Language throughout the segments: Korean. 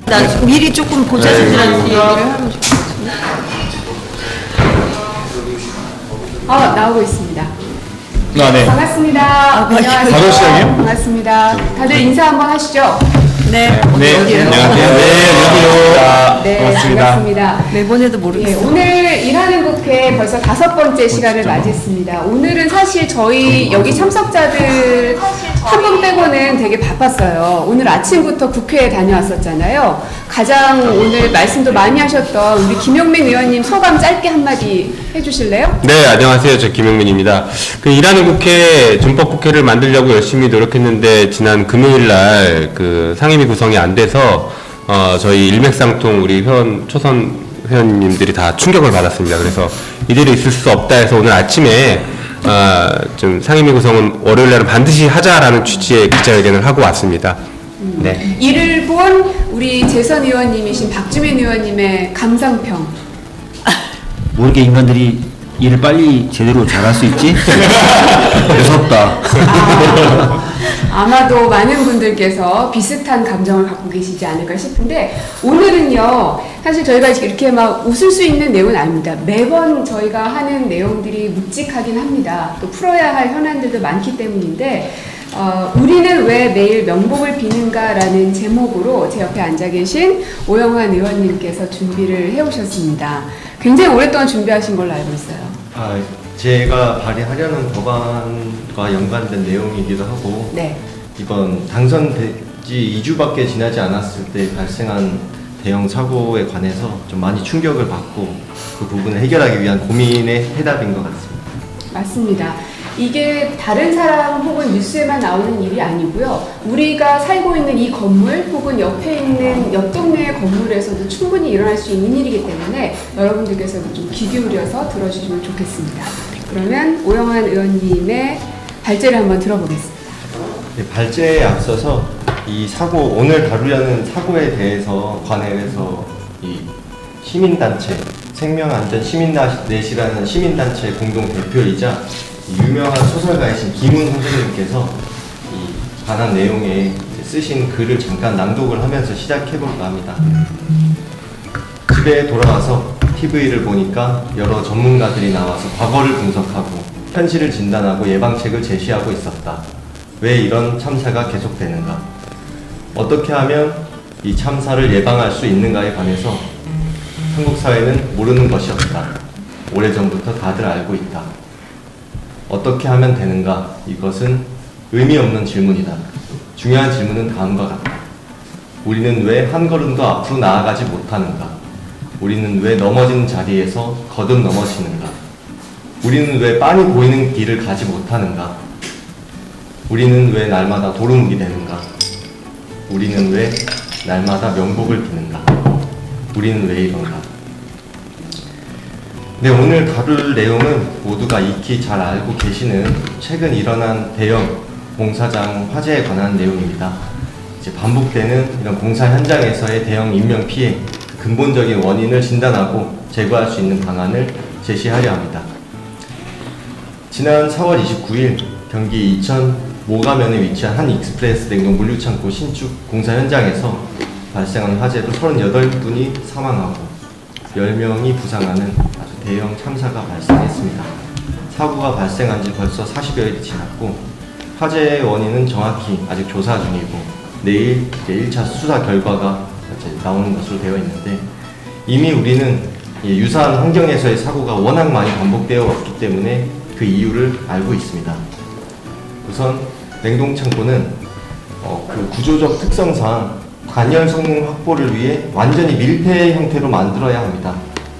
나 미리 조금 보자신이라는 얘기를 하면 좋을 것 같은데. 나오고 있습니다. 네. 반갑습니다. 안녕하세요. 바로 시작이에요? 반갑습니다. 다들 인사 한번 하시죠. 네. 네, 안녕하세요. 네, 반갑습니다. 반갑습니다. 매번 해도 예, 모르겠어요. 오늘 일하는 국회 벌써 5번째 시간을 맞이했습니다. 오늘은 사실 저희 여기 참석자들 한 분 빼고는 되게 바빴어요. 오늘 아침부터 국회에 다녀왔었잖아요. 가장 오늘 말씀도 많이 하셨던 우리 김용민 의원님 소감 짧게 한마디 해주실래요? 네, 안녕하세요. 저 김용민입니다. 일하는 국회, 준법국회를 만들려고 열심히 노력했는데, 지난 금요일 날, 상임위 구성이 안 돼서, 저희 일맥상통 우리 초선 회원님들이 다 충격을 받았습니다. 그래서 이대로 있을 수 없다 해서 오늘 아침에, 좀 상임위 구성은 월요일 날은 반드시 하자라는 취지의 기자회견을 하고 왔습니다. 네. 이를 본 우리 재선 의원님이신 박주민 의원님의 감상평. 모르게 인간들이 일을 빨리 제대로 잘할 수 있지? 무섭다. 아마도 많은 분들께서 비슷한 감정을 갖고 계시지 않을까 싶은데, 오늘은요, 사실 저희가 이렇게 막 웃을 수 있는 내용은 아닙니다. 매번 저희가 하는 내용들이 묵직하긴 합니다. 또 풀어야 할 현안들도 많기 때문인데, 우리는 왜 매일 명복을 비는가라는 제목으로 제 옆에 앉아 계신 오영환 의원님께서 준비를 해오셨습니다. 굉장히 오랫동안 준비하신 걸로 알고 있어요. 제가 발의하려는 법안과 연관된 내용이기도 하고, 네. 이번 당선되지 2주밖에 지나지 않았을 때 발생한 대형 사고에 관해서 좀 많이 충격을 받고 그 부분을 해결하기 위한 고민의 해답인 것 같습니다. 맞습니다. 이게 다른 사람 혹은 뉴스에만 나오는 일이 아니고요. 우리가 살고 있는 이 건물 혹은 옆에 있는 옆 동네의 건물에서도 충분히 일어날 수 있는 일이기 때문에 여러분들께서도 좀 귀 기울여서 들어주시면 좋겠습니다. 그러면 오영환 의원님의 발제를 한번 들어보겠습니다. 네, 발제에 앞서서 이 사고, 오늘 다루려는 사고에 대해서 관해서 이 시민단체, 생명안전 시민넷이라는 시민단체 공동 대표이자 유명한 소설가이신 김훈 선생님께서 이 관한 내용에 쓰신 글을 잠깐 낭독을 하면서 시작해볼까 합니다. 집에 돌아와서 TV를 보니까 여러 전문가들이 나와서 과거를 분석하고 현실을 진단하고 예방책을 제시하고 있었다. 왜 이런 참사가 계속되는가? 어떻게 하면 이 참사를 예방할 수 있는가에 관해서 한국 사회는 모르는 것이 없다. 오래전부터 다들 알고 있다. 어떻게 하면 되는가? 이것은 의미 없는 질문이다. 중요한 질문은 다음과 같다. 우리는 왜 한 걸음도 앞으로 나아가지 못하는가? 우리는 왜 넘어지는 자리에서 거듭 넘어지는가? 우리는 왜 빤히 보이는 길을 가지 못하는가? 우리는 왜 날마다 도루묵이 되는가? 우리는 왜 날마다 명복을 비는가? 우리는 왜 이런가? 네, 오늘 다룰 내용은 모두가 익히 잘 알고 계시는 최근 일어난 대형 공사장 화재에 관한 내용입니다. 이제 반복되는 이런 공사 현장에서의 대형 인명 피해, 그 근본적인 원인을 진단하고 제거할 수 있는 방안을 제시하려 합니다. 지난 4월 29일 경기 이천 모가면에 위치한 한 익스프레스 냉동 물류창고 신축 공사 현장에서 발생한 화재로 38분이 사망하고 10명이 부상하는 아주 대형 참사가 발생했습니다. 사고가 발생한 지 벌써 40여일이 지났고 화재의 원인은 정확히 아직 조사 중이고 내일 1차 수사 결과가 나오는 것으로 되어 있는데, 이미 우리는 유사한 환경에서의 사고가 워낙 많이 반복되어 왔기 때문에 그 이유를 알고 있습니다. 우선 냉동창고는 그 구조적 특성상 단열 성능 확보를 위해 완전히 밀폐 형태로 만들어야 합니다.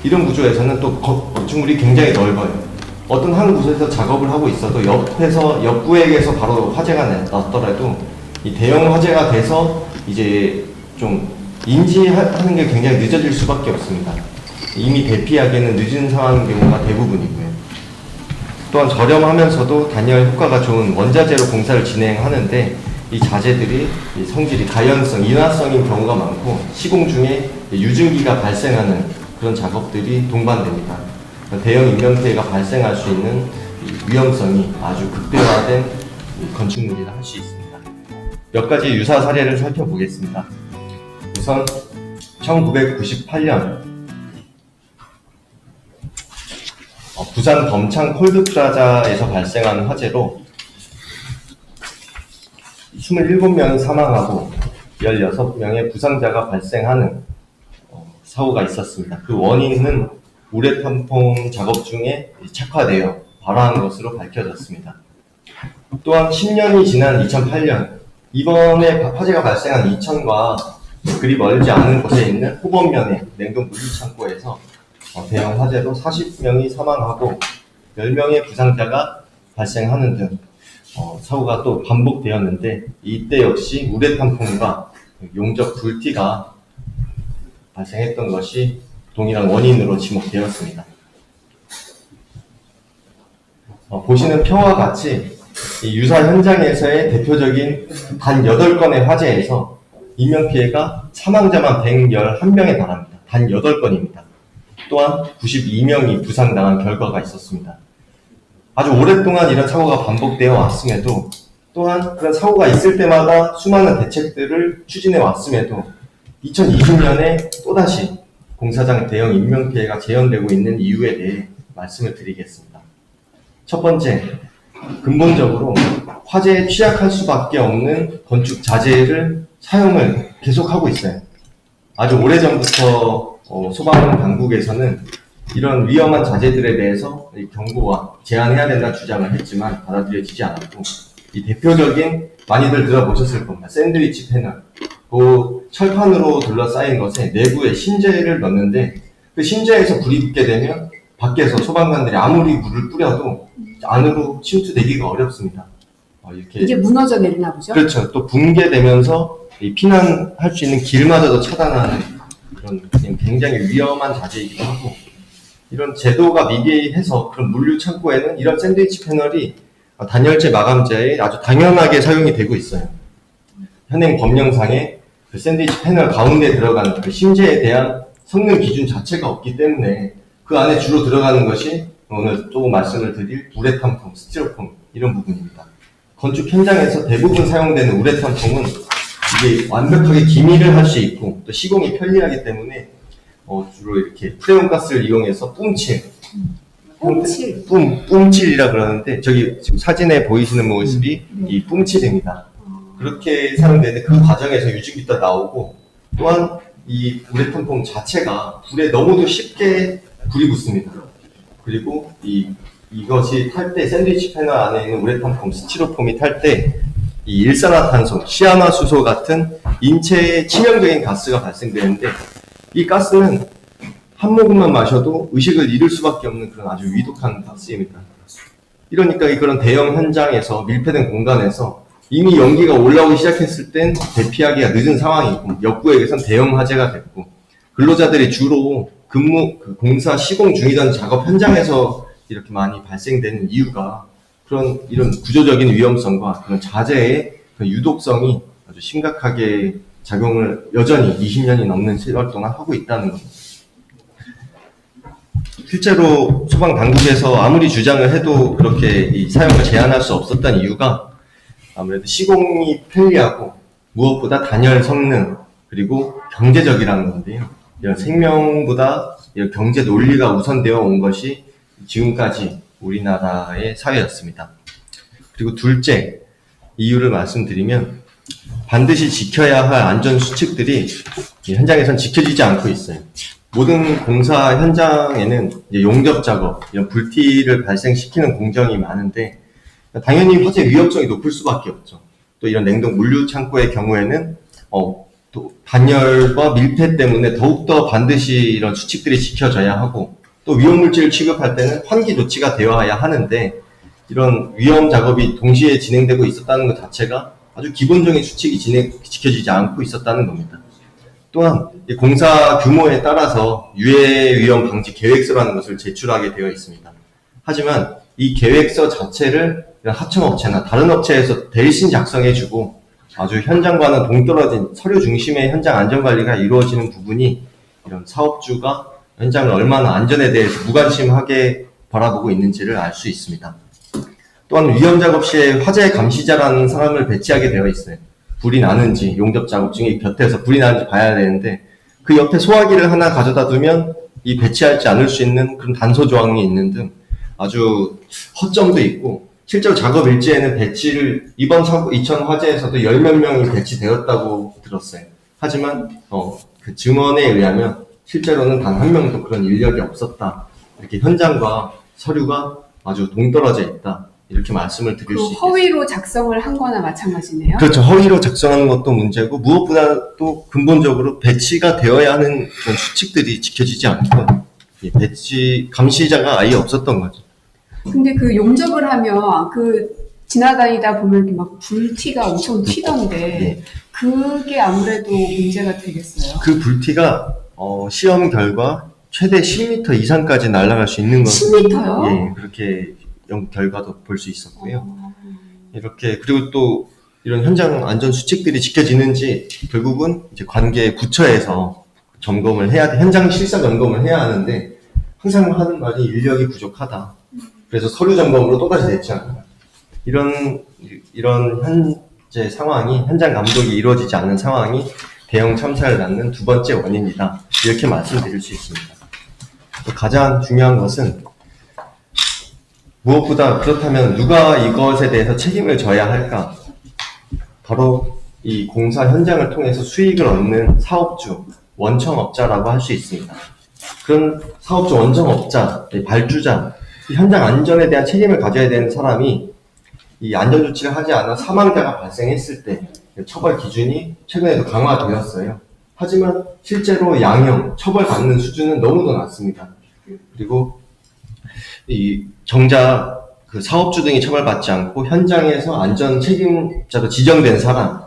이런 구조에서는 또 건축물이 굉장히 넓어요. 어떤 한 곳에서 작업을 하고 있어도 옆 구역에서 바로 화재가 났더라도 이 대형 화재가 돼서 이제 좀 인지하는 게 굉장히 늦어질 수밖에 없습니다. 이미 대피하기에는 늦은 상황인 경우가 대부분이고요. 또한 저렴하면서도 단열 효과가 좋은 원자재로 공사를 진행하는데 이 자재들이 성질이 가연성, 인화성인 경우가 많고 시공 중에 유증기가 발생하는 그런 작업들이 동반됩니다. 대형 인명피해가 발생할 수 있는 위험성이 아주 극대화된 건축물이라 할 수 있습니다. 몇 가지 유사 사례를 살펴보겠습니다. 우선 1998년 부산 범창 콜드프라자에서 발생한 화재로 27명이 사망하고 16명의 부상자가 발생하는 사고가 있었습니다. 그 원인은 우레탄폼 작업 중에 착화되어 발화한 것으로 밝혀졌습니다. 또한 10년이 지난 2008년 이번에 화재가 발생한 이천과 그리 멀지 않은 곳에 있는 호범면의 냉동 물류창고에서 대형 화재로 40명이 사망하고 10명의 부상자가 발생하는 등 사고가 또 반복되었는데 이때 역시 우레탄폼과 용접 불티가 발생했던 것이 동일한 원인으로 지목되었습니다. 보시는 표와 같이 이 유사 현장에서의 대표적인 단 8건의 화재에서 인명피해가 사망자만 111명에 달합니다. 단 8건입니다. 또한 92명이 부상당한 결과가 있었습니다. 아주 오랫동안 이런 사고가 반복되어 왔음에도 또한 그런 사고가 있을 때마다 수많은 대책들을 추진해 왔음에도 2020년에 또다시 공사장 대형 인명피해가 재현되고 있는 이유에 대해 말씀을 드리겠습니다. 첫 번째, 근본적으로 화재에 취약할 수밖에 없는 건축 자재를 사용을 계속하고 있어요. 아주 오래전부터 소방 당국에서는 이런 위험한 자재들에 대해서 경고와 제한해야 된다는 주장을 했지만 받아들여지지 않았고, 이 대표적인 많이들 들어보셨을 겁니다. 샌드위치 패널. 그 철판으로 둘러싸인 것에 내부에 신재를 넣는데 그 신재에서 불이 붙게 되면 밖에서 소방관들이 아무리 물을 뿌려도 안으로 침투되기가 어렵습니다. 이렇게 이게 무너져 내리나 보죠? 그렇죠. 또 붕괴되면서 이 피난할 수 있는 길마저도 차단하는 그런 굉장히 위험한 자재이기도 하고, 이런 제도가 미비해서 그런 물류 창고에는 이런 샌드위치 패널이 단열재 마감재에 아주 당연하게 사용이 되고 있어요. 현행 법령상에 그 샌드위치 패널 가운데 들어가는 그 심재에 대한 성능 기준 자체가 없기 때문에 그 안에 주로 들어가는 것이 오늘 조금 말씀을 드릴 우레탄폼, 스티로폼 이런 부분입니다. 건축 현장에서 대부분 사용되는 우레탄폼은 이게 완벽하게 기밀을 할 수 있고 또 시공이 편리하기 때문에 주로 이렇게 프레온 가스를 이용해서 뿜칠이라 그러는데 저기 지금 사진에 보이시는 모습이 이 뿜칠입니다. 그렇게 사용되는데 그 과정에서 유증기도 나오고, 또한 이 우레탄폼 자체가 불에 너무도 쉽게 불이 붙습니다. 그리고 이것이 탈 때 샌드위치 패널 안에 있는 우레탄폼, 스티로폼이 탈 때 이 일산화탄소, 시아나수소 같은 인체에 치명적인 가스가 발생되는데 이 가스는 한 모금만 마셔도 의식을 잃을 수밖에 없는 그런 아주 위독한 가스입니다. 이러니까 그런 대형 현장에서 밀폐된 공간에서 이미 연기가 올라오기 시작했을 땐 대피하기가 늦은 상황이고, 역부에게선 대형 화재가 됐고, 근로자들이 주로 공사 시공 중이던 작업 현장에서 이렇게 많이 발생되는 이유가 이런 구조적인 위험성과 그런 자재의 그 유독성이 아주 심각하게 작용을 여전히 20년이 넘는 세월 동안 하고 있다는 겁니다. 실제로 소방 당국에서 아무리 주장을 해도 그렇게 이 사용을 제한할 수 없었던 이유가 아무래도 시공이 편리하고 무엇보다 단열 성능 그리고 경제적이라는 건데요. 이런 생명보다 이런 경제 논리가 우선되어 온 것이 지금까지 우리나라의 사회였습니다. 그리고 둘째 이유를 말씀드리면 반드시 지켜야 할 안전 수칙들이 현장에선 지켜지지 않고 있어요. 모든 공사 현장에는 이제 용접 작업, 이런 불티를 발생시키는 공정이 많은데 당연히 화재 위험성이 높을 수밖에 없죠. 또 이런 냉동 물류 창고의 경우에는 또 단열과 밀폐 때문에 더욱더 반드시 이런 수칙들이 지켜져야 하고, 또 위험물질을 취급할 때는 환기 조치가 되어야 하는데 이런 위험 작업이 동시에 진행되고 있었다는 것 자체가 아주 기본적인 수칙이 지켜지지 않고 있었다는 겁니다. 또한 공사 규모에 따라서 유해 위험 방지 계획서라는 것을 제출하게 되어 있습니다. 하지만 이 계획서 자체를 하청업체나 다른 업체에서 대신 작성해주고 아주 현장과는 동떨어진 서류 중심의 현장 안전관리가 이루어지는 부분이 이런 사업주가 현장을 얼마나 안전에 대해서 무관심하게 바라보고 있는지를 알 수 있습니다. 또한 위험 작업 시에 화재 감시자라는 사람을 배치하게 되어 있어요. 불이 나는지, 용접 작업 중에 곁에서 불이 나는지 봐야 되는데, 그 옆에 소화기를 하나 가져다 두면 이 배치하지 않을 수 있는 그런 단서 조항이 있는 등 아주 허점도 있고, 실제로 작업 일지에는 배치를 이번 이천 화재에서도 10몇 명이 배치되었다고 들었어요. 하지만 그 증언에 의하면 실제로는 단 한 명도 그런 인력이 없었다. 이렇게 현장과 서류가 아주 동떨어져 있다. 이렇게 말씀을 드릴 수 있겠습니다. 허위로 작성을 한 거나 마찬가지네요. 그렇죠. 허위로 작성하는 것도 문제고, 무엇보다 또 근본적으로 배치가 되어야 하는 그런 수칙들이 지켜지지 않고, 이 배치 감시자가 아예 없었던 거죠. 근데 그 용접을 하면 그 지나다니다 보면 이렇게 막 불티가 엄청 튀던데 네. 그게 아무래도 문제가 되겠어요. 그 불티가 시험 결과 최대 10m 이상까지 날아갈 수 있는 것은 10m요? 예, 그렇게 결과도 볼 수 있었고요. 이렇게 그리고 또 이런 현장 안전 수칙들이 지켜지는지 결국은 이제 관계 구처에서 점검을 해야 돼. 현장 실사 점검을 해야 하는데 항상 하는 말이 인력이 부족하다. 그래서 서류 점검으로 또다시 냈지 않나. 이런 현재 상황이, 현장 감독이 이루어지지 않는 상황이 대형 참사를 낳는 두 번째 원인이다. 이렇게 말씀드릴 수 있습니다. 가장 중요한 것은 무엇보다 그렇다면 누가 이것에 대해서 책임을 져야 할까? 바로 이 공사 현장을 통해서 수익을 얻는 사업주, 원청업자라고 할 수 있습니다. 그런 사업주, 원청업자, 발주자, 이 현장 안전에 대한 책임을 가져야 되는 사람이 이 안전조치를 하지 않아 사망자가 발생했을 때 처벌 기준이 최근에도 강화되었어요. 하지만 실제로 양형, 처벌받는 수준은 너무도 낮습니다. 그리고 이 정작 그 사업주 등이 처벌받지 않고 현장에서 안전 책임자로 지정된 사람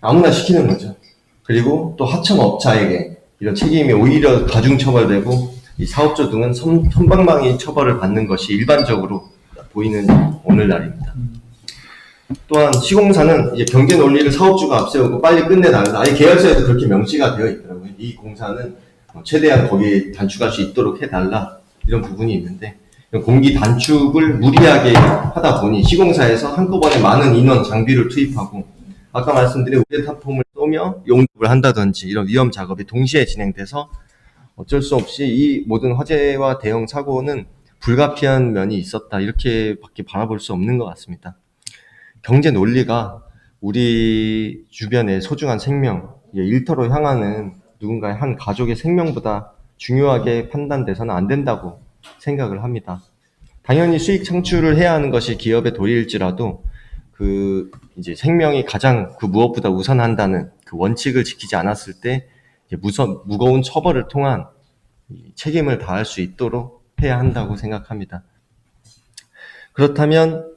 아무나 시키는 거죠. 그리고 또 하청업자에게 이런 책임이 오히려 가중 처벌되고 이 사업주 등은 선방망이 처벌을 받는 것이 일반적으로 보이는 오늘날입니다. 또한 시공사는 이제 경제 논리를 사업주가 앞세우고 빨리 끝내달라. 아예 계약서에도 그렇게 명시가 되어 있더라고요. 이 공사는 최대한 거기에 단축할 수 있도록 해달라. 이런 부분이 있는데 공기 단축을 무리하게 하다 보니 시공사에서 한꺼번에 많은 인원, 장비를 투입하고 아까 말씀드린 우레탄폼을 쏘며 용접을 한다든지 이런 위험 작업이 동시에 진행돼서 어쩔 수 없이 이 모든 화재와 대형 사고는 불가피한 면이 있었다. 이렇게밖에 바라볼 수 없는 것 같습니다. 경제 논리가 우리 주변의 소중한 생명, 일터로 향하는 누군가의 한 가족의 생명보다 중요하게 판단돼서는 안 된다고 생각을 합니다. 당연히 수익 창출을 해야 하는 것이 기업의 도리일지라도 이제 생명이 가장 무엇보다 우선한다는 그 원칙을 지키지 않았을 때 무거운 처벌을 통한 책임을 다할 수 있도록 해야 한다고 생각합니다. 그렇다면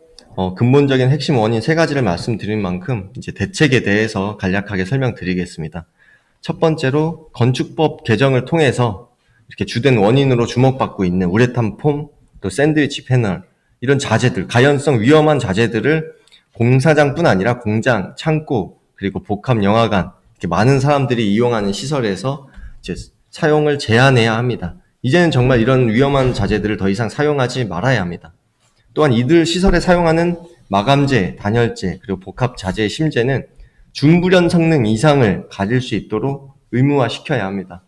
근본적인 핵심 원인 3가지를 말씀드린 만큼 이제 대책에 대해서 간략하게 설명드리겠습니다. 첫 번째로 건축법 개정을 통해서 이렇게 주된 원인으로 주목받고 있는 우레탄 폼, 또 샌드위치 패널 이런 자재들, 가연성 위험한 자재들을 공사장뿐 아니라 공장, 창고, 그리고 복합 영화관 이렇게 많은 사람들이 이용하는 시설에서 이제 사용을 제한해야 합니다. 이제는 정말 이런 위험한 자재들을 더 이상 사용하지 말아야 합니다. 또한 이들 시설에 사용하는 마감재, 단열재, 그리고 복합 자재의 심재는 준불연 성능 이상을 가질 수 있도록 의무화시켜야 합니다.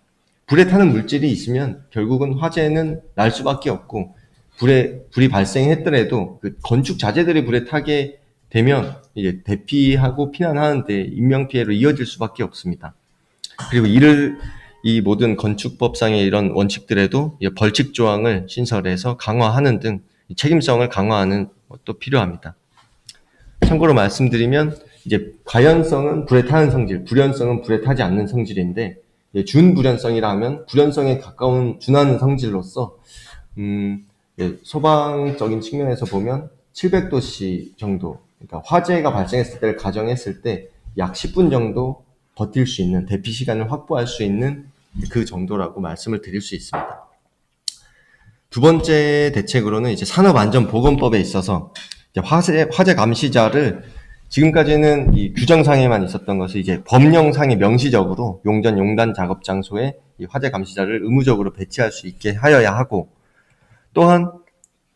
불에 타는 물질이 있으면 결국은 화재는 날 수밖에 없고 불이 발생했더라도 그 건축 자재들이 불에 타게 되면 이제 대피하고 피난하는데 인명피해로 이어질 수밖에 없습니다. 그리고 이 모든 건축법상의 이런 원칙들에도 벌칙 조항을 신설해서 강화하는 등 책임성을 강화하는 것도 필요합니다. 참고로 말씀드리면 이제 가연성은 불에 타는 성질, 불연성은 불에 타지 않는 성질인데 준불연성이라 하면 불연성에 가까운 준하는 성질로서 소방적인 측면에서 보면 700도씨 정도, 그러니까 화재가 발생했을 때를 가정했을 때 약 10분 정도 버틸 수 있는 대피 시간을 확보할 수 있는 그 정도라고 말씀을 드릴 수 있습니다. 두 번째 대책으로는 이제 산업안전보건법에 있어서 이제 화재 감시자를 지금까지는 이 규정상에만 있었던 것을 이제 법령상에 명시적으로 용전 용단 작업 장소에 이 화재 감시자를 의무적으로 배치할 수 있게 하여야 하고, 또한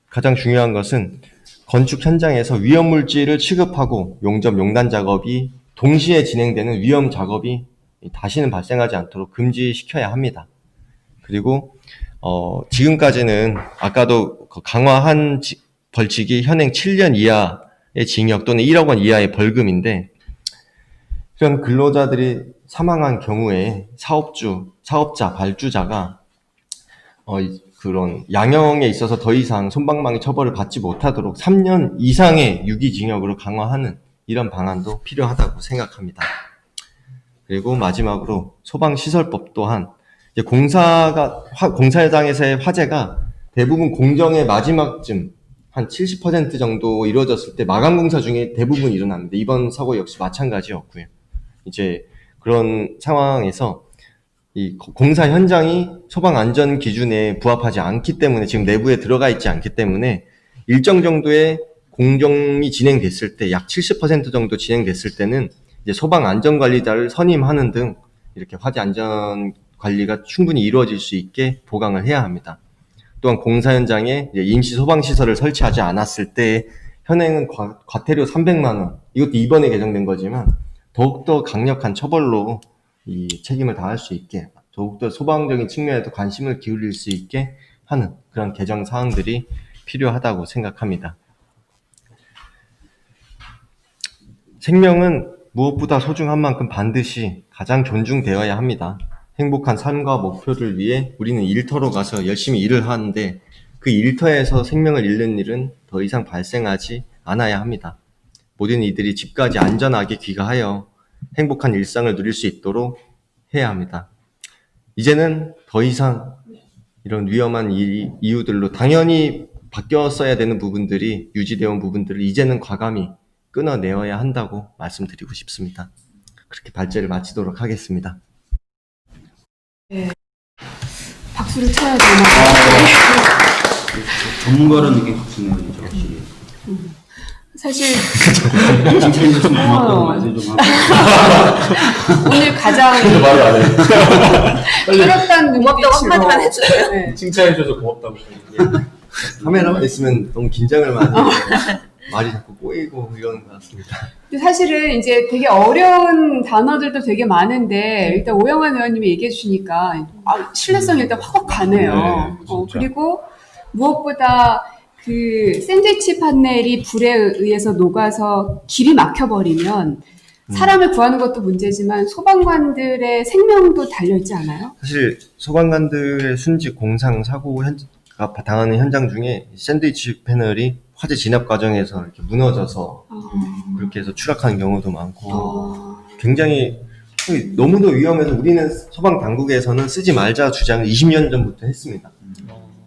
가장 중요한 것은 건축 현장에서 위험 물질을 취급하고 용접 용단 작업이 동시에 진행되는 위험 작업이 다시는 발생하지 않도록 금지시켜야 합니다. 그리고 지금까지는 아까도 그 강화한 벌칙이 현행 7년 이하의 징역 또는 1억 원 이하의 벌금인데, 이런 근로자들이 사망한 경우에 사업자, 발주자가 그런 양형에 있어서 더 이상 솜방망이 처벌을 받지 못하도록 3년 이상의 유기징역으로 강화하는 이런 방안도 필요하다고 생각합니다. 그리고 마지막으로 소방시설법 또한 이제 공사장에서의 화재가 대부분 공정의 마지막쯤 한 70% 정도 이루어졌을 때 마감 공사 중에 대부분 일어납니다. 이번 사고 역시 마찬가지였고요. 이제 그런 상황에서 이 공사 현장이 소방 안전 기준에 부합하지 않기 때문에, 지금 내부에 들어가 있지 않기 때문에 일정 정도의 공정이 진행됐을 때, 약 70% 정도 진행됐을 때는 이제 소방 안전 관리자를 선임하는 등 이렇게 화재 안전 관리가 충분히 이루어질 수 있게 보강을 해야 합니다. 또한 공사 현장에 임시 소방 시설을 설치하지 않았을 때 현행은 과태료 300만 원, 이것도 이번에 개정된 거지만 더욱더 강력한 처벌로 이 책임을 다할 수 있게, 더욱더 소방적인 측면에도 관심을 기울일 수 있게 하는 그런 개정 사항들이 필요하다고 생각합니다. 생명은 무엇보다 소중한 만큼 반드시 가장 존중되어야 합니다. 행복한 삶과 목표를 위해 우리는 일터로 가서 열심히 일을 하는데, 그 일터에서 생명을 잃는 일은 더 이상 발생하지 않아야 합니다. 모든 이들이 집까지 안전하게 귀가하여 행복한 일상을 누릴 수 있도록 해야 합니다. 이제는 더 이상 이런 위험한 이유들로 당연히 바뀌었어야 되는 부분들이 유지되어 온 부분들을 이제는 과감히 끊어내어야 한다고 말씀드리고 싶습니다. 그렇게 발제를 마치도록 하겠습니다. 네. 박수를 쳐야 되나? 전문가라는 느낌 확 드네요, 진짜 확실히. 사실 칭찬해 좀 고맙다고 말씀 좀 하고. 오늘 가장 말을 안 해. 어렵다는 고맙다고 한마디만 해줘요. 네. 칭찬해줘서 고맙다고. 카메라만 있으면 너무 긴장을 많이 해서 말이 자꾸 꼬이고 이러는 것 같습니다. 근데 사실은 이제 되게 어려운 단어들도 되게 많은데 일단 오영환 의원님이 얘기해 주시니까 신뢰성이 일단 확 가네요. 네, 진짜. 그리고 무엇보다 그 샌드위치 판넬이 불에 의해서 녹아서 길이 막혀버리면 사람을 구하는 것도 문제지만 소방관들의 생명도 달려있지 않아요? 사실 소방관들의 순직 공상 사고가 당하는 현장 중에 샌드위치 패널이 화재 진압 과정에서 이렇게 무너져서 그렇게 해서 추락하는 경우도 많고 굉장히 너무도 위험해서 우리는 소방 당국에서는 쓰지 말자 주장을 20년 전부터 했습니다.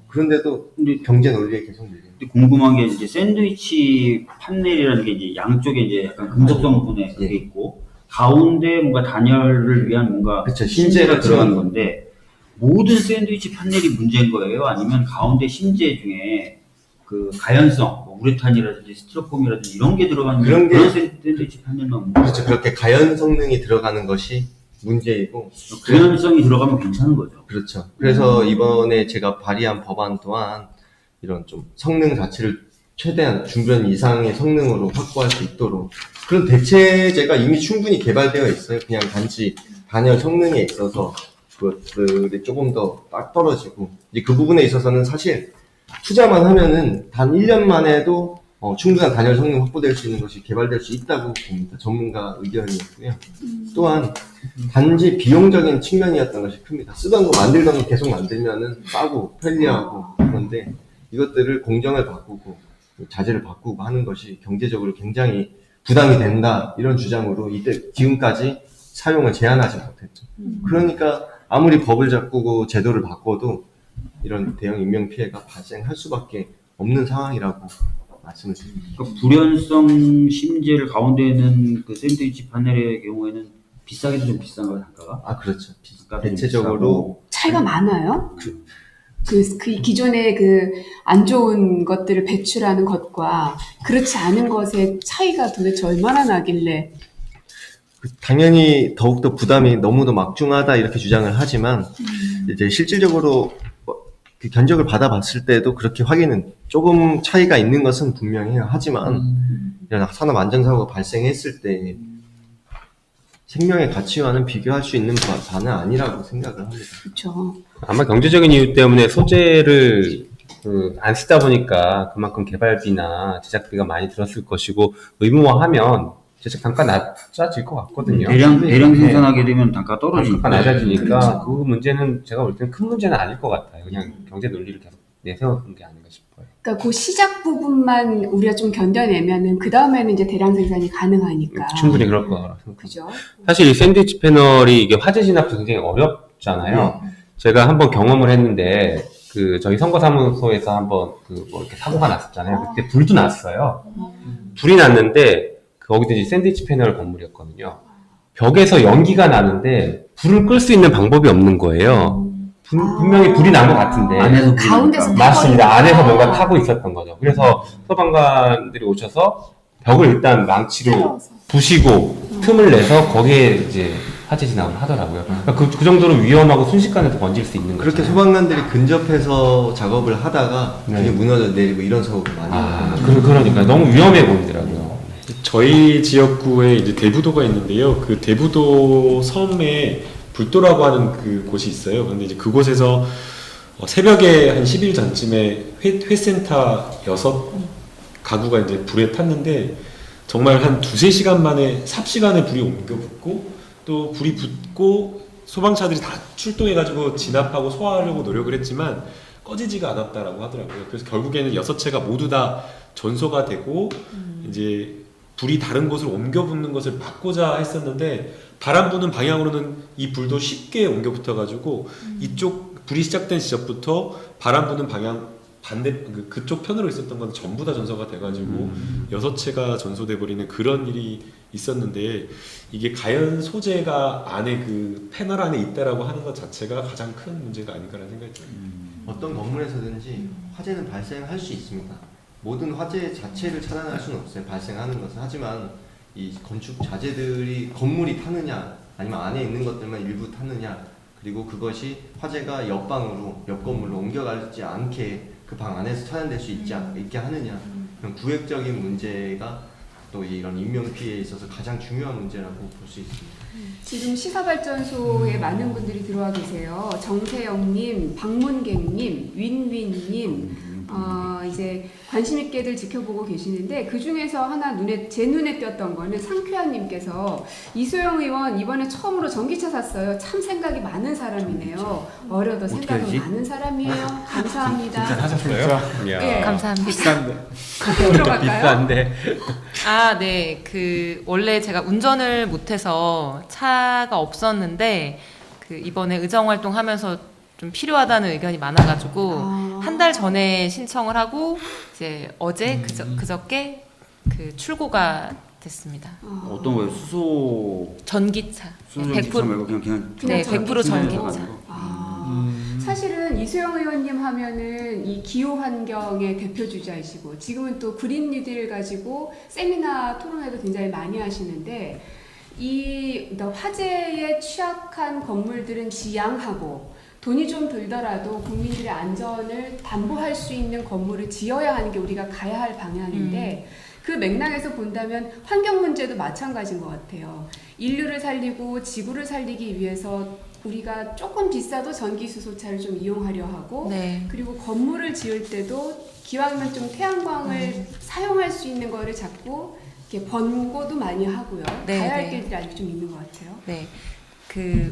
그런데도 경제 논리에 계속 밀려요. 근데 궁금한 게 이제 샌드위치 판넬이라는 게 이제 양쪽에 이제 약간 금속 성분에 돼 있고 가운데 뭔가 단열을 위한 뭔가 그쵸, 심재가 심재가 들어간 건데 모든 샌드위치 판넬이 문제인 거예요? 아니면 가운데 심재 중에 그 가연성, 뭐 우레탄이라든지 스티로폼이라든지 이런 게 들어간 그런 샌드위치 판넬만 그렇죠. 그렇게 가연 성능이 들어가는 것이 문제이고 가연성이 들어가면 괜찮은 거죠. 그렇죠. 그래서 이번에 제가 발의한 법안 또한 이런 좀 성능 자체를 최대한 중변 이상의 성능으로 확보할 수 있도록 그런 대체제가 이미 충분히 개발되어 있어요. 그냥 단지 단열 성능에 있어서 그것들이 조금 더 딱 떨어지고 이제 그 부분에 있어서는 사실 투자만 하면은 단 1년 만에도 충분한 단열 성능 확보될 수 있는 것이 개발될 수 있다고 봅니다. 전문가 의견이었고요. 또한 단지 비용적인 측면이었던 것이 큽니다. 쓰던 거 만들던 거 계속 만들면은 싸고 편리하고 그런데 이것들을 공정을 바꾸고 자재를 바꾸고 하는 것이 경제적으로 굉장히 부담이 된다 이런 주장으로 지금까지 사용을 제한하지 못했죠. 그러니까 아무리 법을 바꾸고 제도를 바꿔도 이런 대형 인명피해가 발생할 수밖에 없는 상황이라고 말씀을 드립니다. 그러니까 불연성 심재를 가운데 있는 그 샌드위치 판넬의 경우에는 비싸기도 좀 비싼 거예요, 단가가? 아, 그렇죠. 단가도 좀 대체적으로 차이가 많아요? 그 기존의 그 안 좋은 것들을 배출하는 것과 그렇지 않은 것의 차이가 도대체 얼마나 나길래? 당연히 더욱더 부담이 너무도 막중하다 이렇게 주장을 하지만 이제 실질적으로 그 견적을 받아봤을 때도 그렇게 확인은 조금 차이가 있는 것은 분명해요. 하지만 이런 산업 안전사고가 발생했을 때 생명의 가치와는 비교할 수 있는 바는 아니라고 생각을 합니다. 그렇죠. 아마 경제적인 이유 때문에 소재를 안 쓰다 보니까 그만큼 개발비나 제작비가 많이 들었을 것이고 의무화하면 제작 단가 낮아질 것 같거든요. 대량 생산하게 되면 단가 떨어지니까. 단가 낮아지니까 그렇죠. 그 문제는 제가 볼 때는 큰 문제는 아닐 것 같아요. 그냥 경제 논리를 계속 내세우는 게 아닌가 싶어요. 그러니까 그 시작 부분만 우리가 좀 견뎌내면은 그 다음에는 이제 대량 생산이 가능하니까. 충분히 그럴 거라고 생각합니다. 그죠? 사실 이 샌드위치 패널이 이게 화재 진압도 굉장히 어렵잖아요. 제가 한번 경험을 했는데 저희 선거사무소에서 한번 뭐 이렇게 사고가 났었잖아요. 그때 불도 났어요. 불이 났는데 거기도 이제 샌드위치 패널 건물이었거든요. 벽에서 연기가 나는데 불을 끌 수 있는 방법이 없는 거예요. 분명히 불이 난 것 같은데. 안에서 가운데서 맞습니다. 안에서 뭔가 타고 있었던 거죠. 그래서 소방관들이 오셔서 벽을 일단 망치로 부시고 틈을 내서 거기에 이제 화재 진압을 하더라고요. 그러니까 그 정도로 위험하고 순식간에 번질 수 있는 거죠. 그렇게 소방관들이 근접해서 작업을 하다가 네. 그게 무너져 내리고 이런 사고가 많이 그러니까 너무 위험해 보이더라고요. 저희 지역구에 이제 대부도가 있는데요. 그 대부도 섬에 불도라고 하는 그 곳이 있어요. 그런데 이제 그곳에서 새벽에 한 10일 전쯤에 회센터 6가구가 이제 불에 탔는데 정말 한 2-3시간 만에 삽시간에 불이 옮겨 붙고 또 불이 붙고 소방차들이 다 출동해가지고 진압하고 소화하려고 노력을 했지만 꺼지지가 않았다라고 하더라고요. 그래서 결국에는 6채가 모두 다 전소가 되고 이제 불이 다른 곳으로 옮겨 붙는 것을 막고자 했었는데 바람 부는 방향으로는 이 불도 쉽게 옮겨 붙어가지고 이쪽 불이 시작된 지점부터 바람 부는 방향 그쪽 편으로 있었던 건 전부 다 전소가 돼가지고 6채가 전소돼 버리는 그런 일이 있었는데 이게 가연 소재가 안에 그 패널 안에 있다라고 하는 것 자체가 가장 큰 문제가 아닌가라는 생각이 들어요. 어떤 건물에서든지 화재는 발생할 수 있습니다. 모든 화재 자체를 차단할 수는 없어요. 발생하는 것은. 하지만 이 건축 자재들이 건물이 타느냐 아니면 안에 있는 것들만 일부 타느냐 그리고 그것이 화재가 옆 건물로 옮겨가지 않게 그 방 안에서 차단될 수 있게 하느냐 그런 구획적인 문제가 또 이런 인명 피해에 있어서 가장 중요한 문제라고 볼 수 있습니다. 지금 시사발전소에 많은 분들이 들어와 계세요. 정세영님, 박문객님, 윈윈님, 이제 관심 있게들 지켜보고 계시는데 그 중에서 하나 제 눈에 띄었던 거는 상쾌한님께서 이소영 의원 이번에 처음으로 전기차 샀어요. 참 생각이 많은 사람이네요. 어려도 생각이 하지? 많은 사람이에요. 감사합니다. 하셨어요? 네. 감사합니다. 비싼데. 들어갈까요? 비싼데. 네. 원래 제가 운전을 못해서 차가 없었는데, 이번에 의정활동 하면서 좀 필요하다는 의견이 많아가지고, 한 달 전에 신청을 하고, 이제 어제, 그저께 출고가 됐습니다. 어떤 거예요? 전기차. 수소전기차 말고 그냥 네, 100% 전기차. 사실은 이소영 의원님 하면은 이 기후 환경의 대표 주자이시고 지금은 또 그린 뉴딜 가지고 세미나 토론회도 굉장히 많이 하시는데 이 화재에 취약한 건물들은 지양하고 돈이 좀 들더라도 국민들의 안전을 담보할 수 있는 건물을 지어야 하는 게 우리가 가야 할 방향인데 그 맥락에서 본다면 환경 문제도 마찬가지인 것 같아요. 인류를 살리고 지구를 살리기 위해서 우리가 조금 비싸도 전기수소차를 좀 이용하려 하고 네. 그리고 건물을 지을 때도 기왕이면 좀 태양광을 사용할 수 있는 거를 자꾸 이렇게 번고도 많이 하고요. 네, 가야 할 네. 길들이 아직 좀 있는 것 같아요. 네.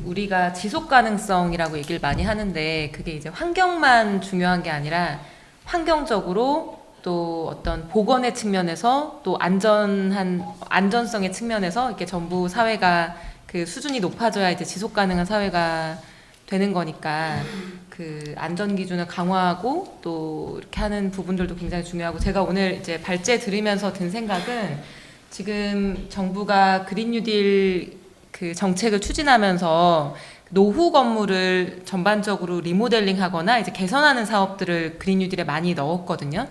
우리가 지속 가능성이라고 얘기를 많이 하는데 그게 이제 환경만 중요한 게 아니라 환경적으로 또 어떤 보건의 측면에서 또 안전성의 측면에서 이렇게 전부 사회가 그 수준이 높아져야 이제 지속 가능한 사회가 되는 거니까 그 안전 기준을 강화하고 또 이렇게 하는 부분들도 굉장히 중요하고 제가 오늘 이제 발제 들으면서 든 생각은 지금 정부가 그린 뉴딜 그 정책을 추진하면서 노후 건물을 전반적으로 리모델링하거나 이제 개선하는 사업들을 그린 뉴딜에 많이 넣었거든요.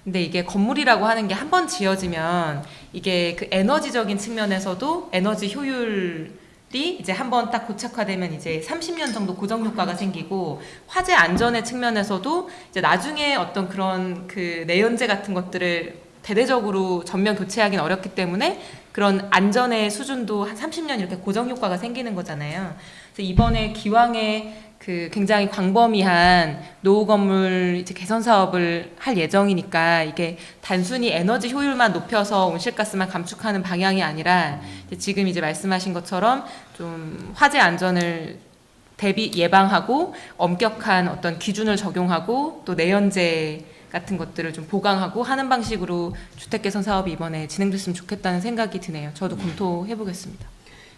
근데 이게 건물이라고 하는 게 한 번 지어지면 이게 그 에너지적인 측면에서도 에너지 효율이 이제 한 번 딱 고착화되면 이제 30년 정도 고정 효과가 생기고 화재 안전의 측면에서도 이제 나중에 어떤 그런 그 내연재 같은 것들을 대대적으로 전면 교체하기는 어렵기 때문에 그런 안전의 수준도 한 30년 이렇게 고정 효과가 생기는 거잖아요. 그래서 이번에 기왕에 그 굉장히 광범위한 노후 건물 이제 개선 사업을 할 예정이니까 이게 단순히 에너지 효율만 높여서 온실가스만 감축하는 방향이 아니라 이제 지금 이제 말씀하신 것처럼 좀 화재 안전을 예방하고 엄격한 어떤 기준을 적용하고 또 내연재 같은 것들을 좀 보강하고 하는 방식으로 주택 개선 사업이 이번에 진행됐으면 좋겠다는 생각이 드네요. 저도 검토해 보겠습니다.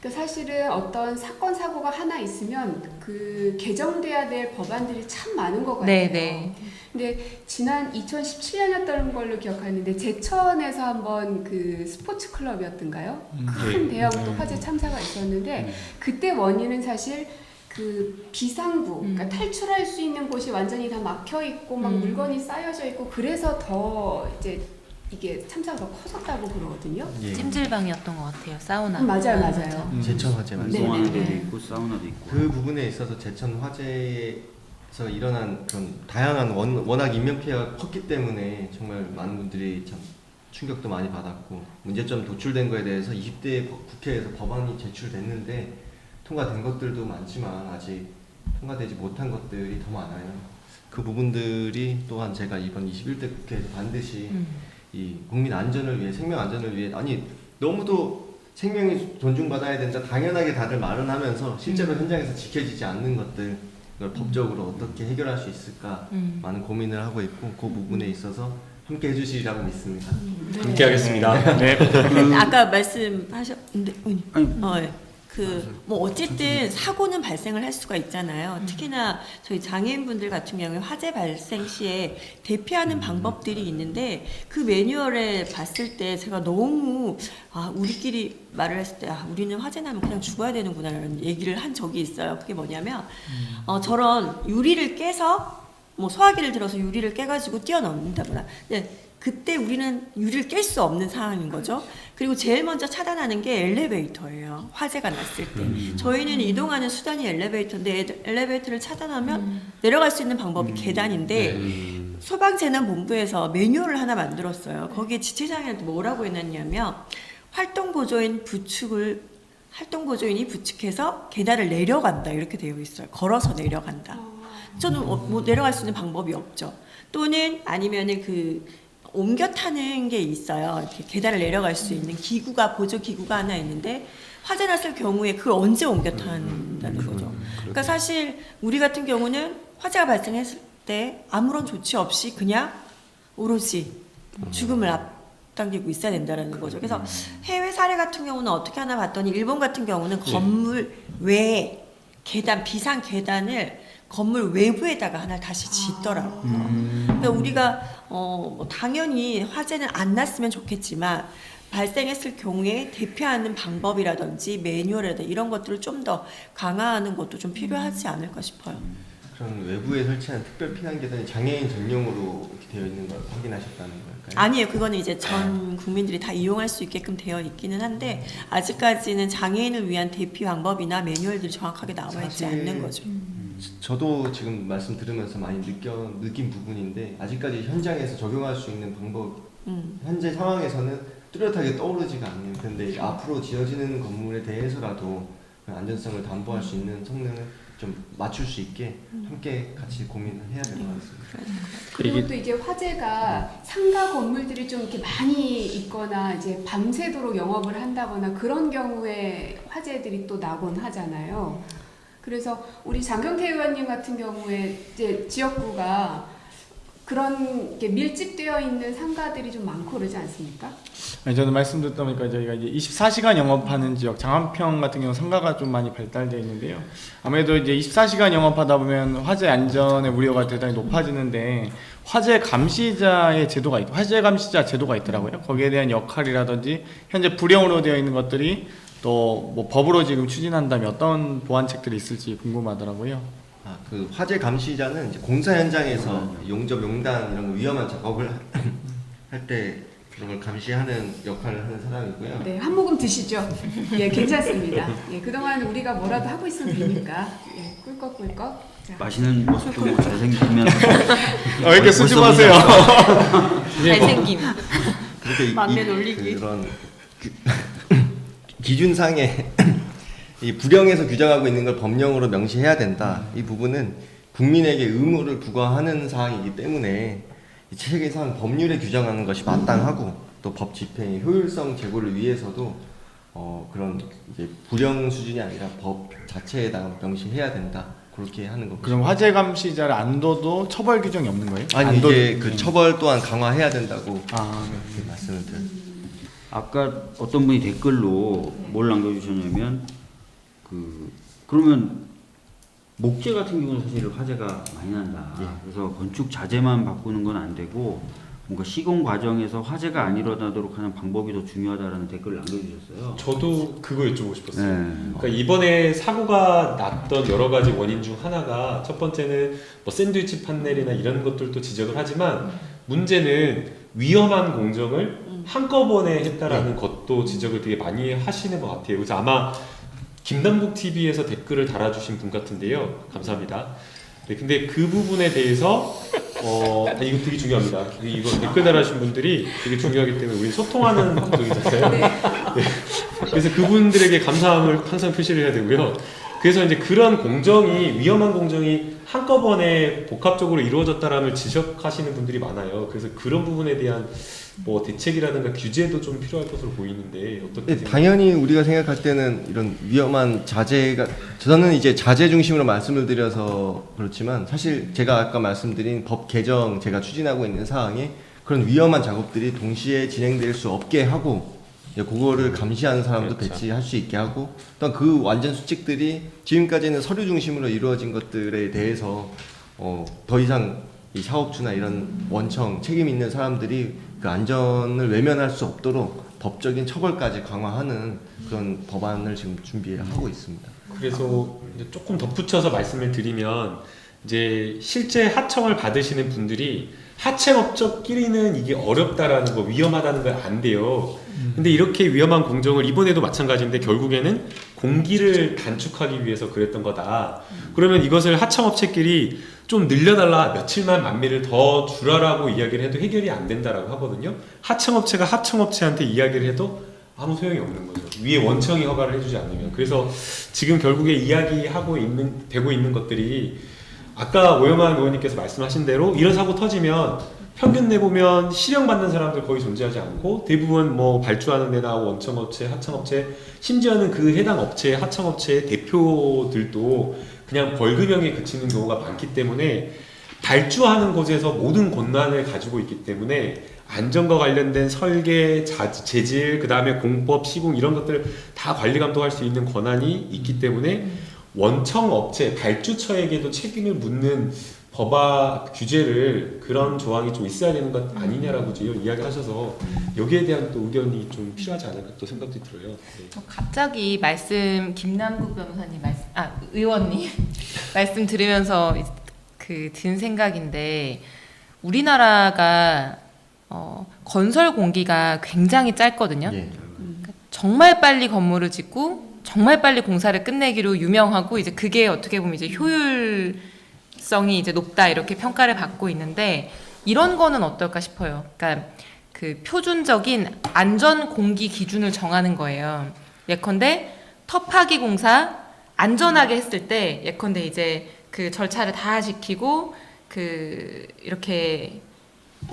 그러니까 사실은 어떤 사건 사고가 하나 있으면 그 개정돼야 될 법안들이 참 많은 것 같아요. 네. 근데 지난 2017년이었던 걸로 기억하는데 제천에서 한번 그 스포츠 클럽이었던가요? 큰 대형 또 화재 참사가 있었는데 그때 원인은 사실 그 비상구, 그러니까 탈출할 수 있는 곳이 완전히 다 막혀 있고 막 물건이 쌓여져 있고 그래서 더 이제 이게 참사가 더 커졌다고 그러거든요. 예. 찜질방이었던 것 같아요. 사우나. 맞아요. 제천 화재 네, 말씀. 운동하는 네, 데도 네. 있고 사우나도 있고. 그 부분에 있어서 제천 화재에서 일어난 그런 다양한 워낙 인명 피해가 컸기 때문에 정말 많은 분들이 참 충격도 많이 받았고 문제점 도출된 거에 대해서 20대 국회에서 법안이 제출됐는데 통과된 것들도 많지만 아직 통과되지 못한 것들이 더 많아요. 그 부분들이 또한 제가 이번 21대 국회에서 반드시 이 국민 안전을 위해, 생명 안전을 위해, 아니 너무도 생명이 존중받아야 된다 당연하게 다들 말은 하면서 실제로 현장에서 지켜지지 않는 것들 이걸 법적으로 어떻게 해결할 수 있을까 많은 고민을 하고 있고 그 부분에 있어서 함께 해주시리라고 믿습니다. 함께 하겠습니다. 네. 아까 말씀하셨는데, 뭐 어쨌든 사고는 발생을 할 수가 있잖아요. 특히나 저희 장애인분들 같은 경우에 화재 발생 시에 대피하는 방법들이 있는데 그 매뉴얼에 봤을 때 제가 너무 우리끼리 말을 했을 때 우리는 화재 나면 그냥 죽어야 되는구나라는 얘기를 한 적이 있어요. 그게 뭐냐면 저런 유리를 깨서 뭐 소화기를 들어서 유리를 깨가지고 뛰어넘는다거나. 그때 우리는 유리를 깰 수 없는 상황인 거죠. 그리고 제일 먼저 차단하는 게 엘리베이터예요. 화재가 났을 때. 저희는 이동하는 수단이 엘리베이터인데 엘리베이터를 차단하면 내려갈 수 있는 방법이 계단인데 소방재난본부에서 매뉴얼을 하나 만들었어요. 거기에 지체장애한테 뭐라고 해놨냐면 활동보조인이 부축해서 계단을 내려간다 이렇게 되어 있어요. 걸어서 내려간다. 저는 뭐 내려갈 수 있는 방법이 없죠. 또는 아니면은 옮겨 타는 게 있어요. 이렇게 계단을 내려갈 수 있는 보조 기구가 하나 있는데 화재 났을 경우에 그걸 언제 옮겨 탄다는 거죠. 그러니까 사실 우리 같은 경우는 화재가 발생했을 때 아무런 조치 없이 그냥 오로지 죽음을 앞당기고 있어야 된다는 거죠. 그래서 해외 사례 같은 경우는 어떻게 하나 봤더니 일본 같은 경우는 건물 외에 비상 계단을 건물 외부에다가 하나 다시 짓더라고요. 그러니까 우리가 뭐 당연히 화재는 안 났으면 좋겠지만 발생했을 경우에 대피하는 방법이라든지 매뉴얼이라든지 이런 것들을 좀 더 강화하는 것도 좀 필요하지 않을까 싶어요. 그럼 외부에 설치한 특별 피난 계단이 장애인 전용으로 이렇게 되어 있는 걸 확인하셨다는 걸까요? 아니에요. 그거는 이제 전 국민들이 다 이용할 수 있게끔 되어 있기는 한데 아직까지는 장애인을 위한 대피 방법이나 매뉴얼들이 정확하게 나와 있지 않는 거죠. 저도 지금 말씀 들으면서 많이 느낀 부분인데 아직까지 현장에서 적용할 수 있는 방법 현재 상황에서는 뚜렷하게 떠오르지가 않는. 그런데 앞으로 지어지는 건물에 대해서라도 안전성을 담보할 수 있는 성능을 좀 맞출 수 있게 함께 같이 고민을 해야 될 것 같습니다. 그리고 또 이제 화재가 상가 건물들이 좀 이렇게 많이 있거나 이제 밤새도록 영업을 한다거나 그런 경우에 화재들이 또 나곤 하잖아요. 그래서 우리 장경태 의원님 같은 경우에 이제 지역구가 그런 게 밀집되어 있는 상가들이 좀 많고 그러지 않습니까? 아니, 저는 말씀 듣다 보니까 저희가 이제 24시간 영업하는 지역, 장안평 같은 경우 상가가 좀 많이 발달되어 있는데요. 아무래도 이제 24시간 영업하다 보면 화재 안전의 우려가 대단히 높아지는데 화재 감시자 제도가 있더라고요. 거기에 대한 역할이라든지 현재 불령으로 되어 있는 것들이 또 뭐 법으로 지금 추진한다면 어떤 보완책들이 있을지 궁금하더라고요. 그 화재 감시자는 이제 공사 현장에서 용접, 용단 이런 거 위험한 작업을 할 때 그런 걸 감시하는 역할을 하는 사람이고요. 네, 한 모금 드시죠. 예, 괜찮습니다. 예, 그동안 우리가 뭐라도 하고 있으면 되니까. 예, 꿀꺽꿀꺽. 자. 마시는 모습도 보고 잘생기면 왜 이렇게 수줍어하세요? 잘생김. 막내 놀리기. 그런 기준상에 이 불령에서 규정하고 있는 걸 법령으로 명시해야 된다. 이 부분은 국민에게 의무를 부과하는 사항이기 때문에 이 체계상 법률에 규정하는 것이 마땅하고 또 법 집행의 효율성 제고를 위해서도 그런 이제 불령 수준이 아니라 법 자체에다가 명시해야 된다. 그렇게 하는 겁니다. 그럼 화재 감시자를 안 둬도 처벌 규정이 없는 거예요? 아니 안 이제 둬도- 그 처벌 또한 강화해야 된다고 아, 그렇게 말씀을 드렸습니다. 아까 어떤 분이 댓글로 뭘 남겨주셨냐면 그러면 목재 같은 경우는 사실 화재가 많이 난다. 그래서 건축 자재만 바꾸는 건 안 되고 뭔가 시공 과정에서 화재가 안 일어나도록 하는 방법이 더 중요하다라는 댓글을 남겨주셨어요. 저도 그거 여쭤보고 싶었어요. 네. 그러니까 이번에 사고가 났던 여러 가지 원인 중 하나가 첫 번째는 뭐 샌드위치 판넬이나 이런 것들도 지적을 하지만 문제는 위험한 공정을 한꺼번에 했다라는 것도 지적을 되게 많이 하시는 것 같아요. 그래서 아마 김남국 TV에서 댓글을 달아주신 분 같은데요. 감사합니다. 네, 근데 그 부분에 대해서 이거 되게 중요합니다. 이거 댓글 달아주신 분들이 되게 중요하기 때문에 우리 소통하는 방송이잖아요. 네. 그래서 그분들에게 감사함을 항상 표시를 해야 되고요. 그래서 이제 그런 공정이 위험한 공정이 한꺼번에 복합적으로 이루어졌다라는 지적하시는 분들이 많아요. 그래서 그런 부분에 대한 뭐 대책이라든가 규제도 좀 필요할 것으로 보이는데 어떻게 생각하세요? 당연히 우리가 생각할 때는 이런 위험한 자재가 저는 이제 자재 중심으로 말씀을 드려서 그렇지만 사실 제가 아까 말씀드린 법 개정 제가 추진하고 있는 사항에 그런 위험한 작업들이 동시에 진행될 수 없게 하고 그거를 감시하는 사람도 그렇죠. 배치할 수 있게 하고 또 그 완전 수칙들이 지금까지는 서류 중심으로 이루어진 것들에 대해서 더 이상 이 사업주나 이런 원청 책임 있는 사람들이 그 안전을 외면할 수 없도록 법적인 처벌까지 강화하는 그런 법안을 지금 준비하고 있습니다. 그래서 이제 조금 덧붙여서 말씀을 드리면 이제 실제 하청을 받으시는 분들이 하청업체끼리는 이게 어렵다라는 거 위험하다는 걸 안 돼요. 근데 이렇게 위험한 공정을 이번에도 마찬가지인데 결국에는 공기를 단축하기 위해서 그랬던 거다. 그러면 이것을 하청업체끼리 좀 늘려달라 며칠만 만미를 더 줄여라고 이야기를 해도 해결이 안 된다라고 하거든요. 하청업체가 하청업체한테 이야기를 해도 아무 소용이 없는 거죠. 위에 원청이 허가를 해주지 않으면. 그래서 지금 결국에 되고 있는 것들이 아까 오영환 의원님께서 말씀하신 대로 이런 사고 터지면 평균 내보면 실형받는 사람들 거의 존재하지 않고 대부분 뭐 발주하는 데나 원청업체, 하청업체 심지어는 그 해당 업체, 하청업체의 대표들도 그냥 벌금형에 그치는 경우가 많기 때문에 발주하는 곳에서 모든 권한을 가지고 있기 때문에 안전과 관련된 설계, 재질, 그 다음에 공법, 시공 이런 것들을 다 관리 감독할 수 있는 권한이 있기 때문에 원청 업체, 발주처에게도 책임을 묻는 법안 규제를 그런 조항이 좀 있어야 되는 것 아니냐라고 이야기를 하셔서 여기에 대한 또 의견이 좀 필요하지 않을까 또 생각도 들어요. 네. 갑자기 김남국 변호사님 의원님 말씀 들으면서 든 생각인데 우리나라가 건설 공기가 굉장히 짧거든요. 예. 정말 빨리 건물을 짓고 정말 빨리 공사를 끝내기로 유명하고 이제 그게 어떻게 보면 이제 효율성이 이제 높다 이렇게 평가를 받고 있는데 이런 거는 어떨까 싶어요. 그러니까 그 표준적인 안전 공기 기준을 정하는 거예요. 예컨대 터파기 공사 안전하게 했을 때 예컨대 이제 그 절차를 다 지키고 이렇게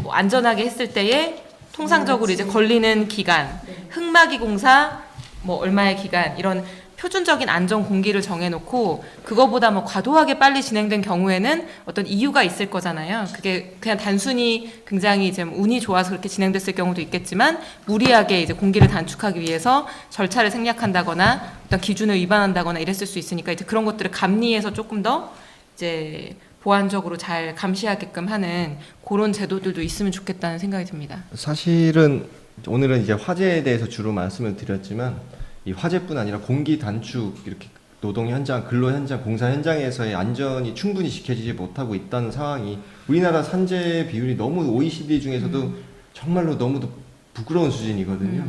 뭐 안전하게 했을 때에 통상적으로 이제 걸리는 기간, 흙막이 공사 뭐 얼마의 기간 이런 표준적인 안전 공기를 정해놓고 그거보다 뭐 과도하게 빨리 진행된 경우에는 어떤 이유가 있을 거잖아요. 그게 그냥 단순히 굉장히 이제 운이 좋아서 그렇게 진행됐을 경우도 있겠지만 무리하게 이제 공기를 단축하기 위해서 절차를 생략한다거나 어떤 기준을 위반한다거나 이랬을 수 있으니까 이제 그런 것들을 감리해서 조금 더 이제 보완적으로 잘 감시하게끔 하는 그런 제도들도 있으면 좋겠다는 생각이 듭니다. 사실은 오늘은 이제 화재에 대해서 주로 말씀을 드렸지만 이 화재뿐 아니라 공기 단축 이렇게 노동 현장, 근로 현장, 공사 현장에서의 안전이 충분히 지켜지지 못하고 있다는 상황이 우리나라 산재 비율이 너무 OECD 중에서도 정말로 너무도 부끄러운 수준이거든요.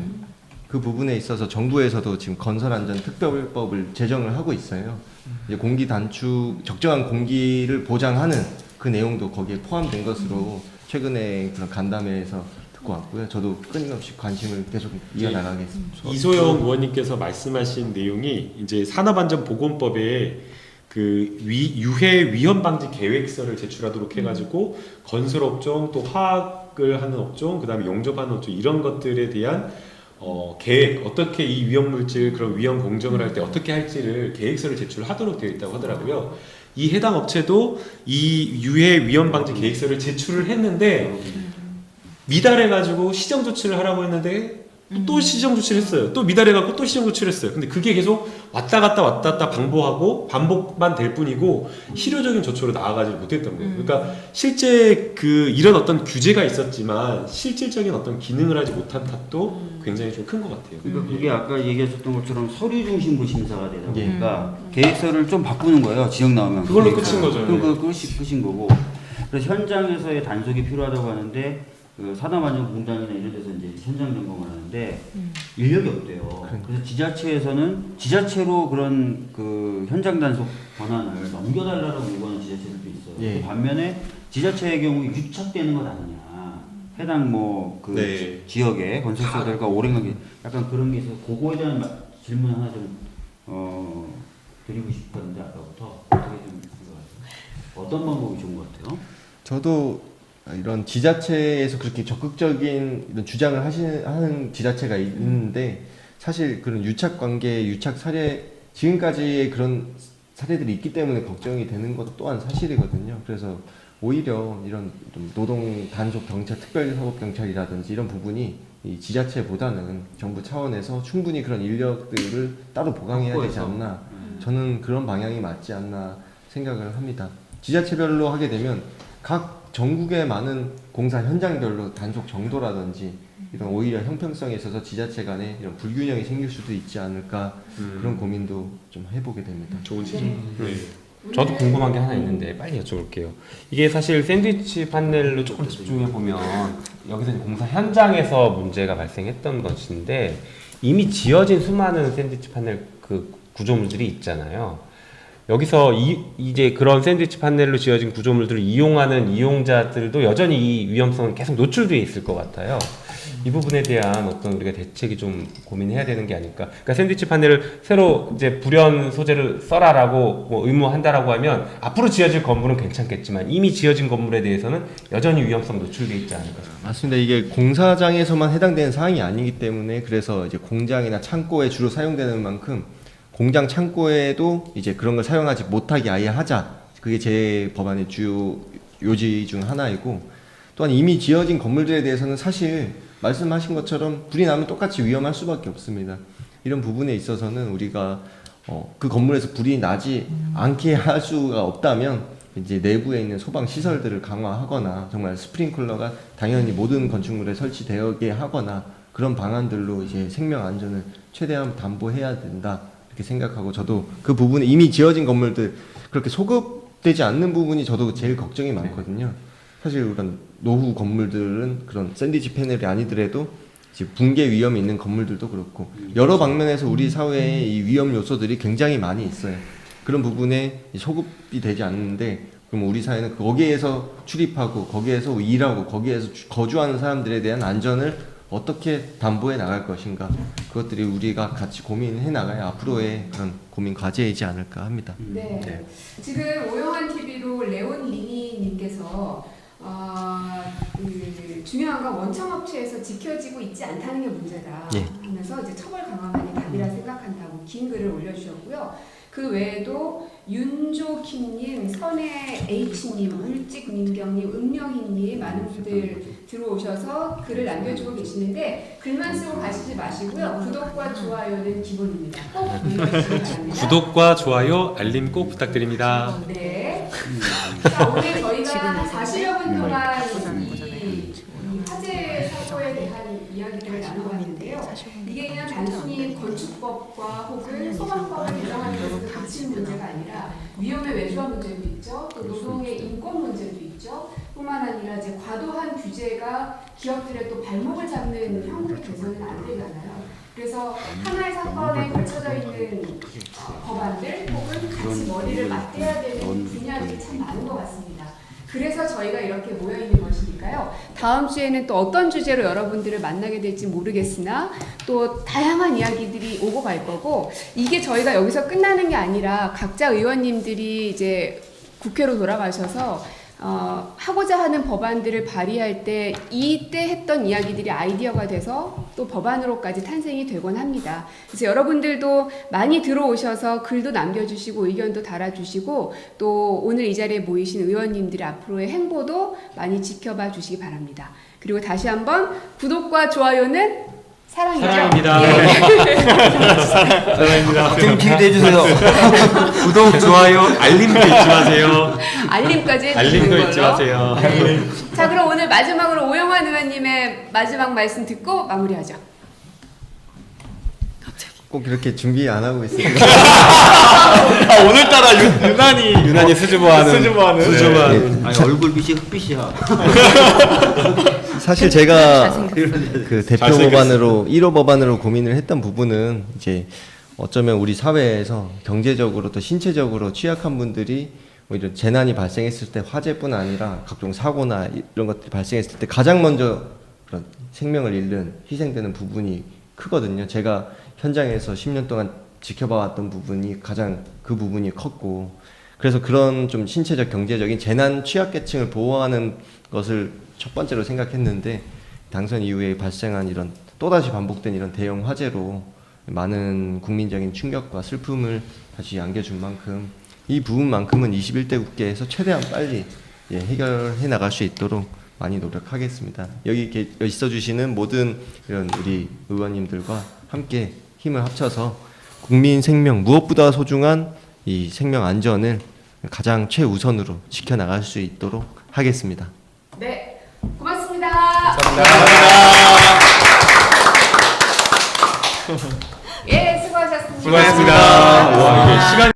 그 부분에 있어서 정부에서도 지금 건설안전특별법을 제정을 하고 있어요. 이제 공기 단축, 적정한 공기를 보장하는 그 내용도 거기에 포함된 것으로 최근에 그런 간담회에서 것 같고요. 저도 끊임없이 관심을 계속 이어나가겠습니다. 이소영 의원님께서 말씀하신 내용이 이제 산업안전보건법에 그 유해 위험 방지 계획서를 제출하도록 해가지고 건설업종 또 화학을 하는 업종 그다음에 용접하는 업종 이런 것들에 대한 계획 어떻게 이 위험 물질 그런 위험 공정을 할 때 어떻게 할지를 계획서를 제출하도록 되어 있다고 하더라고요. 이 해당 업체도 이 유해 위험 방지 계획서를 제출을 했는데 미달해가지고 시정 조치를 하라고 했는데 또 시정 조치를 했어요. 또 미달해가지고 또 시정 조치를 했어요. 근데 그게 계속 왔다 갔다 반복하고 반복만 될 뿐이고 실효적인 조처로 나아가지 못했던 거예요. 그러니까 실제 그 이런 어떤 규제가 있었지만 실질적인 어떤 기능을 하지 못한 탓도 굉장히 좀 큰 것 같아요. 그러니까 그게 아까 얘기하셨던 것처럼 서류 중심으로 심사가 되다 보니까 계획서를 좀 바꾸는 거예요. 지역 나오면 그걸로 끝인 거죠. 그럼 끝인 거고. 그래서 현장에서의 단속이 필요하다고 하는데 그 산업안전공단이나 이런 데서 이제 현장 점검을 하는데 인력이 없대요. 그래서 지자체에서는 지자체로 그런 그 현장 단속 권한을 넘겨달라고 요구하는 지자체들도 있어요. 예. 반면에 지자체의 경우 유착되는 것 아니냐. 해당 뭐 그 네. 지역의 건설사들과 오랜 관계 약간 그런 게 있어서 그거에 대한 질문 하나 좀 드리고 싶었는데 아까부터 어떻게 좀 생각하세요? 어떤 방법이 좋은 것 같아요? 저도 이런 지자체에서 그렇게 적극적인 이런 주장을 하는 지자체가 있는데 사실 그런 유착 관계, 유착 사례 지금까지의 그런 사례들이 있기 때문에 걱정이 되는 것도 또한 사실이거든요. 그래서 오히려 이런 좀 노동 단속 경찰, 특별사법경찰이라든지 이런 부분이 이 지자체보다는 정부 차원에서 충분히 그런 인력들을 따로 보강해야 되지 않나. 저는 그런 방향이 맞지 않나 생각을 합니다. 지자체별로 하게 되면 각 전국의 많은 공사 현장별로 단속 정도라든지 이런 오히려 형평성에 있어서 지자체 간에 이런 불균형이 생길 수도 있지 않을까 그런 고민도 좀 해보게 됩니다. 좋은 지적. 네. 저도 궁금한 게 하나 있는데 빨리 여쭤볼게요. 이게 사실 샌드위치 판넬로 조금 집중해 보면 여기서 공사 현장에서 문제가 발생했던 것인데 이미 지어진 수많은 샌드위치 판넬 그 구조물들이 있잖아요. 여기서 이제 그런 샌드위치 판넬로 지어진 구조물들을 이용하는 이용자들도 여전히 이 위험성은 계속 노출되어 있을 것 같아요. 이 부분에 대한 어떤 우리가 대책이 좀 고민해야 되는 게 아닐까. 그러니까 샌드위치 판넬을 새로 이제 불연 소재를 써라라고 뭐 의무한다라고 하면 앞으로 지어질 건물은 괜찮겠지만 이미 지어진 건물에 대해서는 여전히 위험성 노출되어 있지 않을까. 맞습니다. 이게 공사장에서만 해당되는 사항이 아니기 때문에 그래서 이제 공장이나 창고에 주로 사용되는 만큼 공장 창고에도 이제 그런 걸 사용하지 못하게 아예 하자. 그게 제 법안의 주요 요지 중 하나이고 또한 이미 지어진 건물들에 대해서는 사실 말씀하신 것처럼 불이 나면 똑같이 위험할 수밖에 없습니다. 이런 부분에 있어서는 우리가 그 건물에서 불이 나지 않게 할 수가 없다면 이제 내부에 있는 소방 시설들을 강화하거나 정말 스프링클러가 당연히 모든 건축물에 설치되게 하거나 그런 방안들로 이제 생명 안전을 최대한 담보해야 된다. 이렇게 생각하고 저도 그 부분에 이미 지어진 건물들 그렇게 소급되지 않는 부분이 저도 제일 걱정이 많거든요. 사실 그런 노후 건물들은 그런 샌드위치 패널이 아니더라도 이제 붕괴 위험이 있는 건물들도 그렇고 여러 방면에서 우리 사회에 이 위험 요소들이 굉장히 많이 있어요. 그런 부분에 소급이 되지 않는데 그럼 우리 사회는 거기에서 출입하고 거기에서 일하고 거기에서 거주하는 사람들에 대한 안전을 어떻게 담보해 나갈 것인가 그것들이 우리가 같이 고민해 나가야 앞으로의 그런 고민 과제이지 않을까 합니다. 네. 네. 지금 오영환 TV로 레온 리니님께서 중요한 건 원청업체에서 지켜지고 있지 않다는 게 문제다 예. 하면서 이제 처벌 강화만이 답이라 생각한다고 긴 글을 올려주셨고요. 그 외에도 윤조킴님, 선혜 H님, 울직민경님, 은명희님 많은 분들 들어오셔서 글을 남겨주고 계시는데 글만 쓰고 가시지 마시고요. 구독과 좋아요는 기본입니다. 꼭 눌러주시기 바랍니다. 구독과 좋아요, 알림 꼭 부탁드립니다. 네. 자, 오늘 저희가 한 40여 분 동안 이 화재 사고에 대한 이야기들을 나눠봤는데요. 이게 그냥 단순히 건축법과 혹은 소방법을 개정하는 것으로 그친 문제가 아니라 위험의 외주화 문제도 있죠. 또 노동의 인권 문제도 있죠. 뿐만 아니라 이제 과도한 규제가 기업들의 또 발목을 잡는 형국이 돼서는 안 되잖아요. 그래서 하나의 사건에 걸쳐져 있는 법안들 혹은 같이 머리를 맞대야 되는 분야들이 참 많은 것 같습니다. 그래서 저희가 이렇게 모여 있는 것이니까요. 다음 주에는 또 어떤 주제로 여러분들을 만나게 될지 모르겠으나 또 다양한 이야기들이 오고 갈 거고, 이게 저희가 여기서 끝나는 게 아니라 각자 의원님들이 이제 국회로 돌아가셔서 하고자 하는 법안들을 발의할 때 이때 했던 이야기들이 아이디어가 돼서 또 법안으로까지 탄생이 되곤 합니다. 그래서 여러분들도 많이 들어오셔서 글도 남겨주시고 의견도 달아주시고 또 오늘 이 자리에 모이신 의원님들의 앞으로의 행보도 많이 지켜봐 주시기 바랍니다. 그리고 다시 한번 구독과 좋아요는 사랑이죠? 사랑입니다. 예. 사랑입니다. 좀 기대해 주세요. 구독, 좋아요, 알림도 잊지 마세요. 알림까지 해주시는 알림도 걸로. 잊지 마세요. 자, 그럼 오늘 마지막으로 오영환 의원님의 마지막 말씀 듣고 마무리하죠. 꼭 이렇게 준비 안 하고 있어요. 오늘따라 유난히 수줍어하는 수줍어하는. 아니, 얼굴빛이 흑빛이야. 사실 제가 잘생겼어요. 그 대표 잘생겼어요. 법안으로 1호 법안으로 고민을 했던 부분은 이제 어쩌면 우리 사회에서 경제적으로 또 신체적으로 취약한 분들이 뭐 이런 재난이 발생했을 때 화재뿐 아니라 각종 사고나 이런 것들이 발생했을 때 가장 먼저 그런 생명을 잃는 희생되는 부분이 크거든요. 제가 현장에서 10년 동안 지켜봐왔던 부분이 가장 그 부분이 컸고, 그래서 그런 좀 신체적 경제적인 재난 취약계층을 보호하는 것을 첫 번째로 생각했는데, 당선 이후에 발생한 이런 또다시 반복된 이런 대형 화재로 많은 국민적인 충격과 슬픔을 다시 안겨준 만큼 이 부분만큼은 21대 국회에서 최대한 빨리 해결해 나갈 수 있도록 많이 노력하겠습니다. 여기 있어 주시는 모든 이런 우리 의원님들과 함께 힘을 합쳐서 국민 생명, 무엇보다 소중한 이 생명 안전을 가장 최우선으로 지켜나갈 수 있도록 하겠습니다. 네, 고맙습니다. 예, 수고하셨습니다. 수고하셨습니다. 와, 이게 시간이